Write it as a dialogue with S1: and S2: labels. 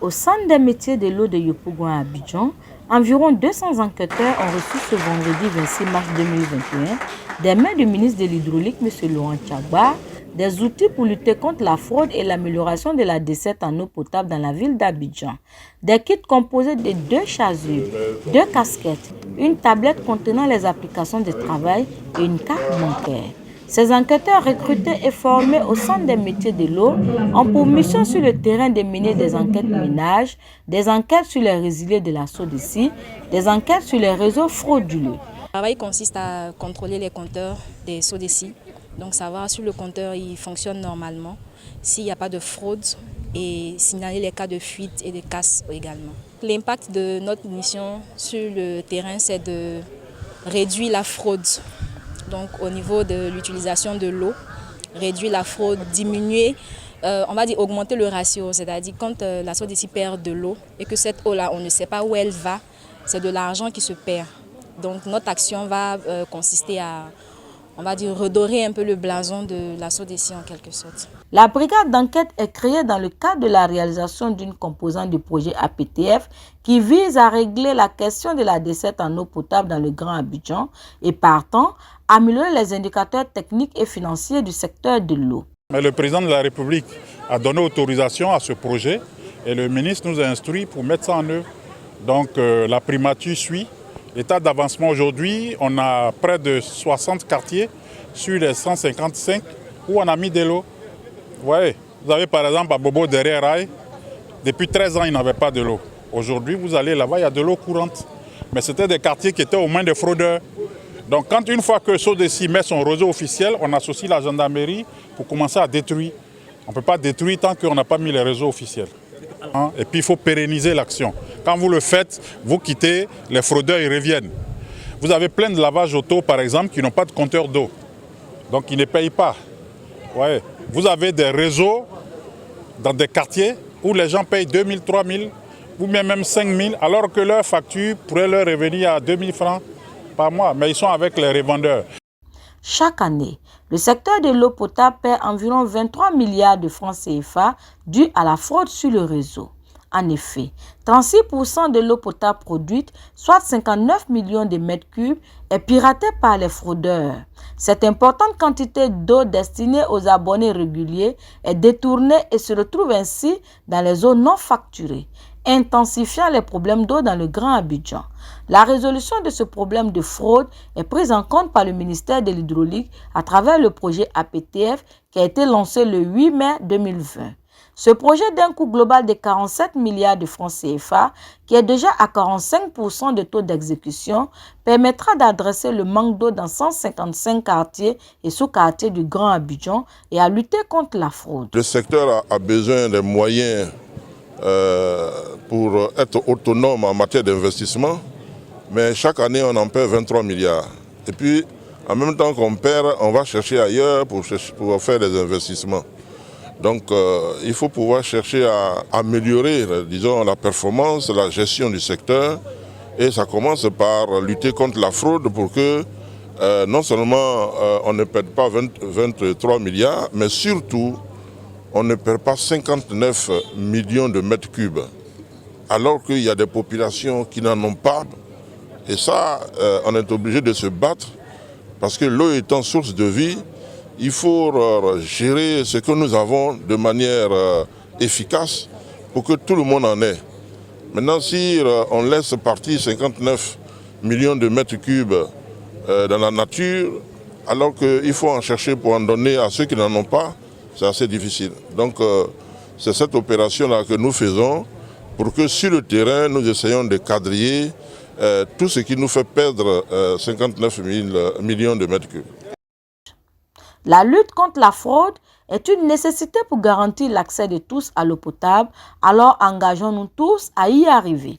S1: Au centre des métiers de l'eau de Yopougon à Abidjan, environ 200 enquêteurs ont reçu ce vendredi 26 mars 2021 des mains du ministre de l'Hydraulique, M. Laurent Tchagba, des outils pour lutter contre la fraude et l'amélioration de la desserte en eau potable dans la ville d'Abidjan. Des kits composés de 2 chasubles, 2 casquettes, une tablette contenant les applications de travail et une carte bancaire. Ces enquêteurs recrutés et formés au centre des métiers de l'eau ont pour mission sur le terrain de mener des enquêtes minage, des enquêtes sur les résiliés de la SODECI, des enquêtes sur les réseaux frauduleux.
S2: Le travail consiste à contrôler les compteurs des SODECI, donc savoir si le compteur il fonctionne normalement, s'il n'y a pas de fraude et signaler les cas de fuite et de casse également. L'impact de notre mission sur le terrain, c'est de réduire la fraude. Donc au niveau de l'utilisation de l'eau, réduire la fraude, diminuer, on va dire augmenter le ratio, c'est-à-dire quand la SODECI perd de l'eau et que cette eau-là, on ne sait pas où elle va, c'est de l'argent qui se perd. Donc notre action va consister à, on va dire, redorer un peu le blason de la SODECI en quelque sorte.
S1: La brigade d'enquête est créée dans le cadre de la réalisation d'une composante du projet APTF qui vise à régler la question de la desserte en eau potable dans le Grand Abidjan et partant, améliorer les indicateurs techniques et financiers du secteur de l'eau.
S3: Mais le président de la République a donné autorisation à ce projet et le ministre nous a instruit pour mettre ça en œuvre. Donc la primature suit. L'état d'avancement aujourd'hui, on a près de 60 quartiers sur les 155 où on a mis de l'eau. Vous voyez, vous avez par exemple à Bobo derrière Rail, depuis 13 ans, il n'avait pas de l'eau. Aujourd'hui, vous allez là-bas, il y a de l'eau courante. Mais c'était des quartiers qui étaient aux mains des fraudeurs. Donc quand une fois que SODECI met son réseau officiel, on associe la gendarmerie pour commencer à détruire. On ne peut pas détruire tant qu'on n'a pas mis les réseaux officiels. Et puis il faut pérenniser l'action. Quand vous le faites, vous quittez, les fraudeurs ils reviennent. Vous avez plein de lavages auto par exemple qui n'ont pas de compteur d'eau. Donc ils ne payent pas. Ouais. Vous avez des réseaux dans des quartiers où les gens payent 2 000, 3 000 ou même 5 000 alors que leur facture pourrait leur revenir à 2 000 francs par mois. Mais ils sont avec les revendeurs.
S1: Chaque année, le secteur de l'eau potable perd environ 23 milliards de francs CFA dus à la fraude sur le réseau. En effet, 36% de l'eau potable produite, soit 59 millions de mètres cubes, est piratée par les fraudeurs. Cette importante quantité d'eau destinée aux abonnés réguliers est détournée et se retrouve ainsi dans les eaux non facturées, intensifiant les problèmes d'eau dans le Grand Abidjan. La résolution de ce problème de fraude est prise en compte par le ministère de l'Hydraulique à travers le projet APTF qui a été lancé le 8 mai 2020. Ce projet d'un coût global de 47 milliards de francs CFA, qui est déjà à 45% de taux d'exécution, permettra d'adresser le manque d'eau dans 155 quartiers et sous-quartiers du Grand Abidjan et à lutter contre la fraude.
S4: Le secteur a besoin de moyens pour être autonome en matière d'investissement, mais chaque année on en perd 23 milliards. Et puis, en même temps qu'on perd, on va chercher ailleurs pour faire des investissements. Donc il faut pouvoir chercher à améliorer, disons, la performance, la gestion du secteur. Et ça commence par lutter contre la fraude pour que non seulement on ne perde pas 23 milliards, mais surtout on ne perd pas 59 millions de mètres cubes. Alors qu'il y a des populations qui n'en ont pas. Et ça, on est obligé de se battre parce que l'eau étant source de vie, il faut gérer ce que nous avons de manière efficace pour que tout le monde en ait. Maintenant, si on laisse partir 59 millions de mètres cubes dans la nature, alors qu'il faut en chercher pour en donner à ceux qui n'en ont pas, c'est assez difficile. Donc c'est cette opération-là que nous faisons pour que sur le terrain, nous essayons de quadriller tout ce qui nous fait perdre 59 millions de mètres cubes.
S1: La lutte contre la fraude est une nécessité pour garantir l'accès de tous à l'eau potable, alors engageons-nous tous à y arriver.